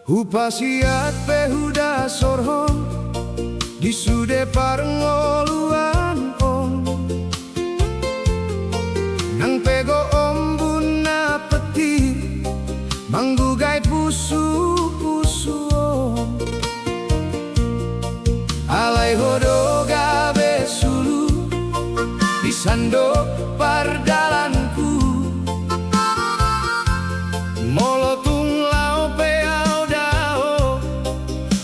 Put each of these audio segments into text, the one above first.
Upasiat pehuda sorhon di sude parengoluan om nang pego ombuna peti manggugai pusu-pusu om alai hodo gabe sulu di sando pardalanku molotung lau peau dao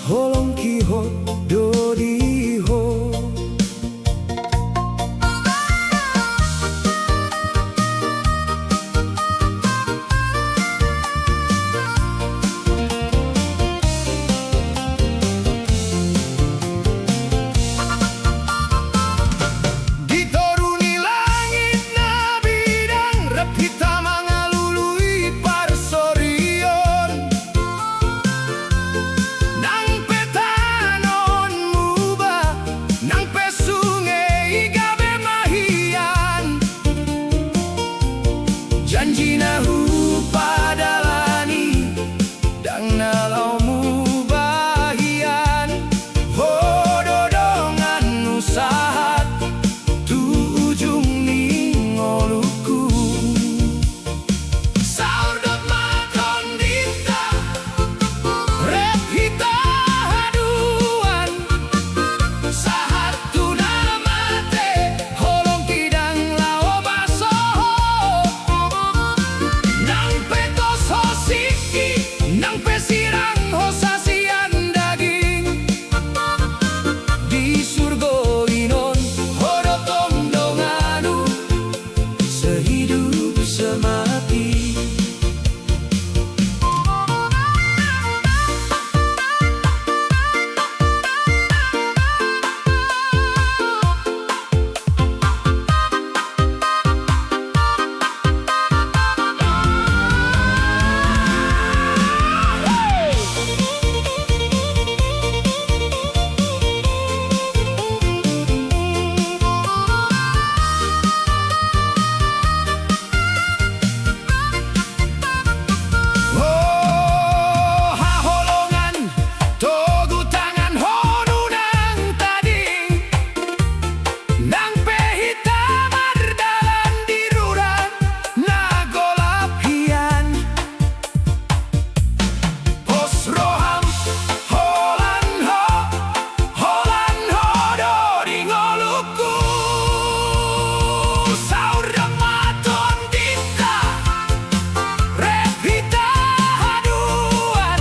holong kiho dodiho ditoruni langit na bidang repita mangalului parsorion nang petanon muba nang pesungai gabe mahian janji nahu padalani dang nalau mubahian hododongan usahat tu ujung ningoluku saudot maton dinta rep hita haduan sahat tu namate holong kidang lao basoho nang petos hosiki nang pesirang hosasian daging di surgo inon hodotong donganu sehidup semati oh haholongan togu tangan honu nang tading nang pehita mardalan diruran nagolap hian pos roham holan ho dori ngoluku saur maton dinta repita haduan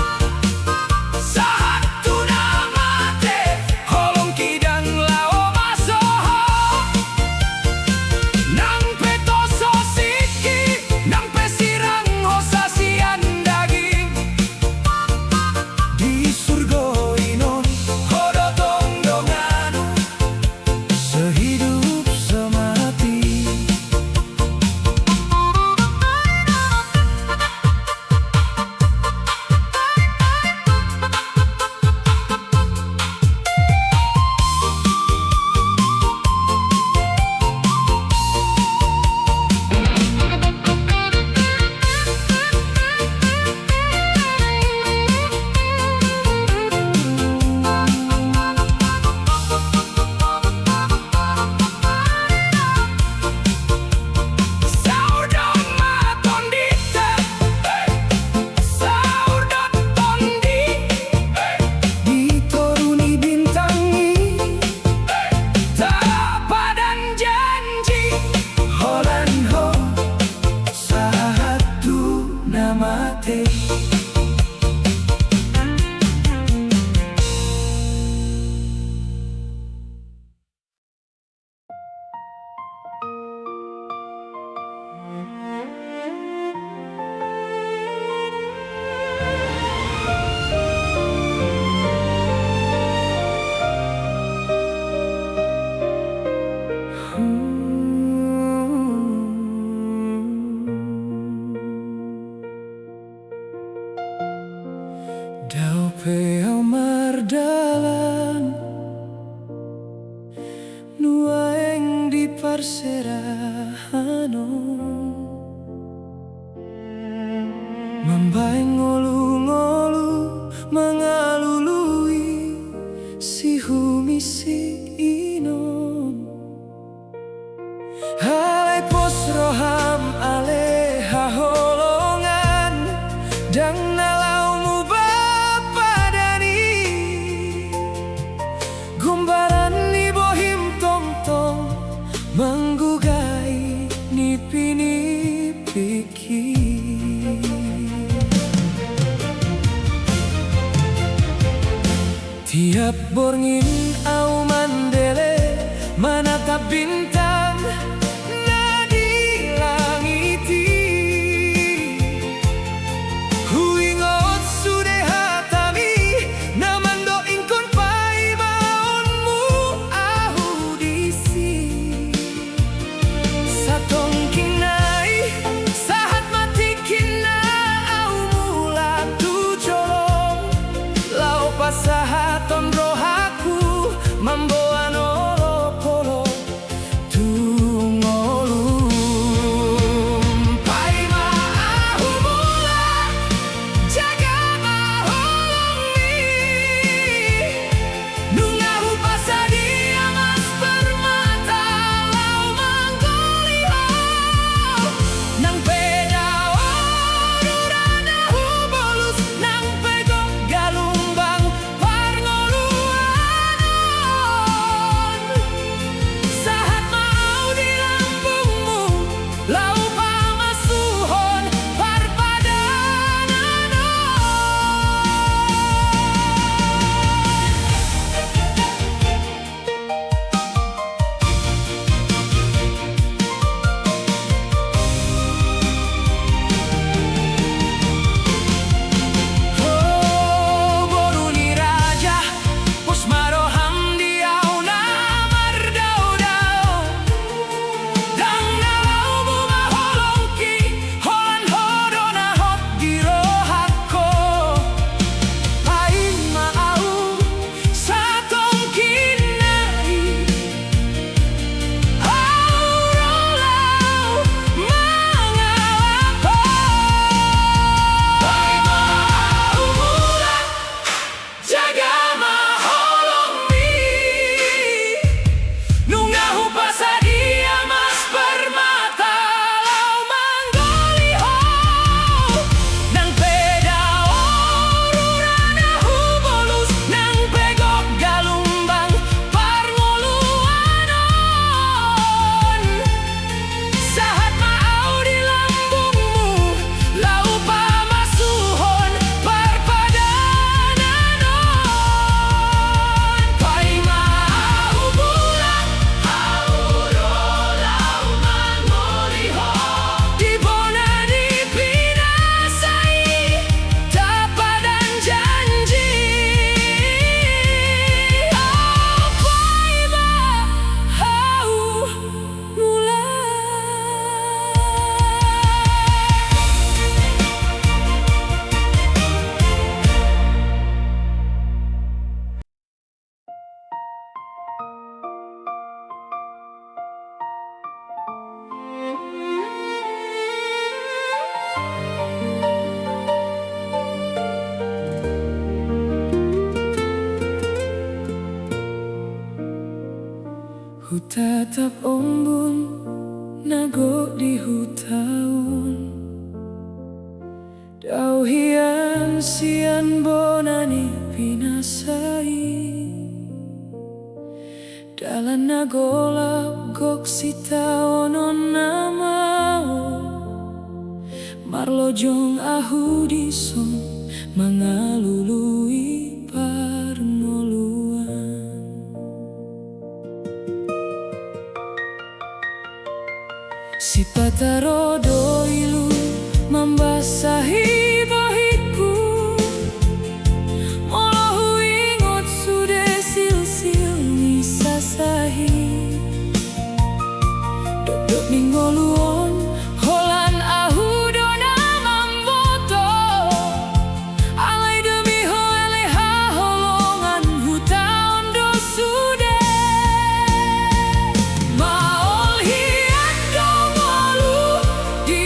sahat tu namate holong kidang lao basoho nang petos hosiki nang pesirang hosasian daging di surgo inon hodotong donganu sehidup semati saudot maton dinta saudot tondi ditoruni bintangi tak padan janji holan ho satu namate dau peau mardalan nuaeng di parserahano mambaeng ngolu-ngolu mengalului si humi si inon. Halai pos roham ale haholongan dang nalaumu bapadani gumbaran ni bohim tong-tong menggugai nipi-nipiki. Tiap borngin au mandele menatap bintang nadi langiti huingot sude hatami namando ingkon pai maunmu ahu disi satong kinai sahat mati kina au mula tu jolong lau pasahat ton rohaku mamboan olopolo tungolum pai maahu mula jaga maholongi nungahu pasadia mas permata lau manggoliho nang peda oruranahu bolus nang pegok galumbang parngoluanon sahat mau di lambungmu lau pamasuhon parpadananon. Oh boruni raja pos maroham diau na mardau-dau dang nalaumu maholongki holan hodona hot di rohakko pain maau satong kinai aurolau mangalapo pai maau mula jaga maholongi nungahu pasadia mas permata lau manggoliho nang peda oruranahu bolus nang pegok galumbang parngoluanon sahat mau di lambungmu lau pamasuhon parpadananon pai mau mula aurolau manggoliho dibona dipinasai tapadan janji oh pai mau mula. Hutatap ombun nago di hutaun dauhian sian bonani pinasai dalan nagolap gok sita onon namao marlojong ahu dison mangalului parngoluan. Si patarodo ilu membasahi bahiku molahu ingot sude sil-sil ni sasahi dodok ninggoluon holan ahu dona mamboto alai demi hoele haholongan hutaon do sude maol hian dongolu di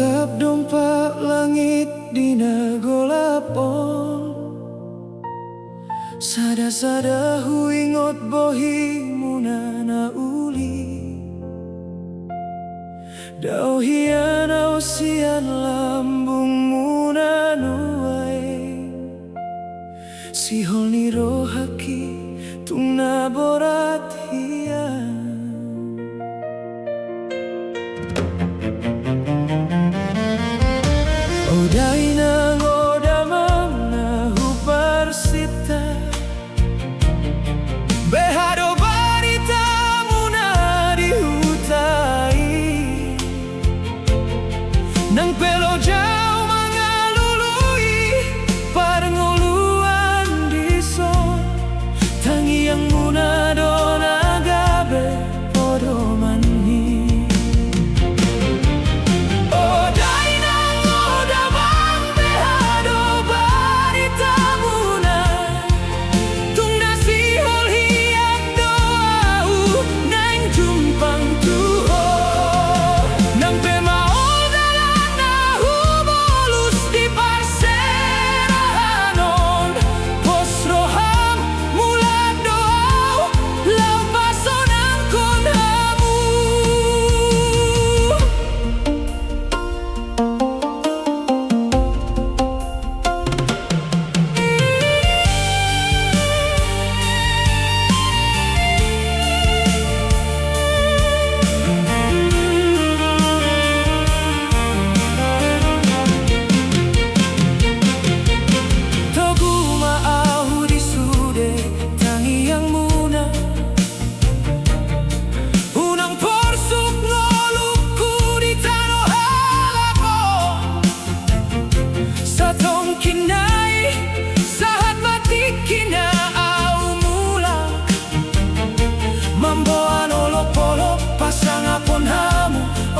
tatap dompak langit di nagolapon. Sada-sada huingot bohi muna na uli. Dao hiyan sian lambung muna nuay. Sihol ni rohaki tung naborat hiyan. Oday nang odamam na huparsita. Behado barita muna dihutai. Nang pelo jauh mga lului parnguluan dison. Tangiang muna don agabe podo manhi.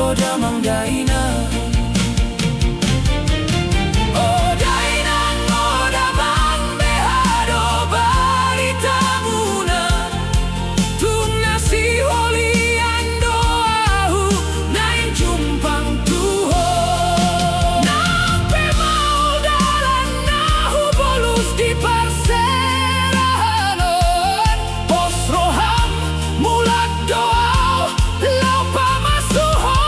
Odamang daina. Odaina odamang behado barita muna. Tung nasi holian doahu nain jumpang tuho. Nang pemaul dalan nahu bolus di parserahanon. Pos roham mulak doa lau pamasuho.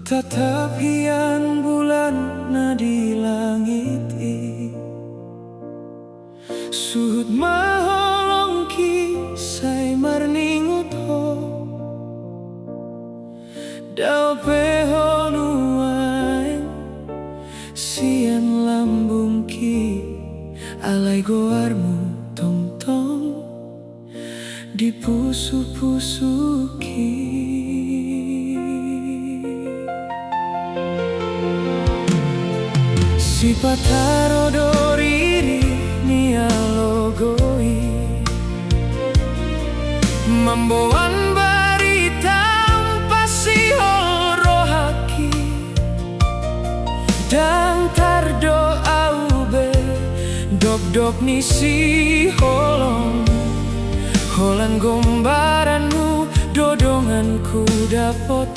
Tatap hian bulan na di langit Suhut maholong kisai marningut ho Dao peho nuain Sian lambung ki Alai goarmu tong-tong Di pusu-pusu ki Si pataro doriri ni alogoi Mamboan barita pasi rohaki Dan tardo aube Dok-dok ni si holong Holan gombaranmu dodonganku dapot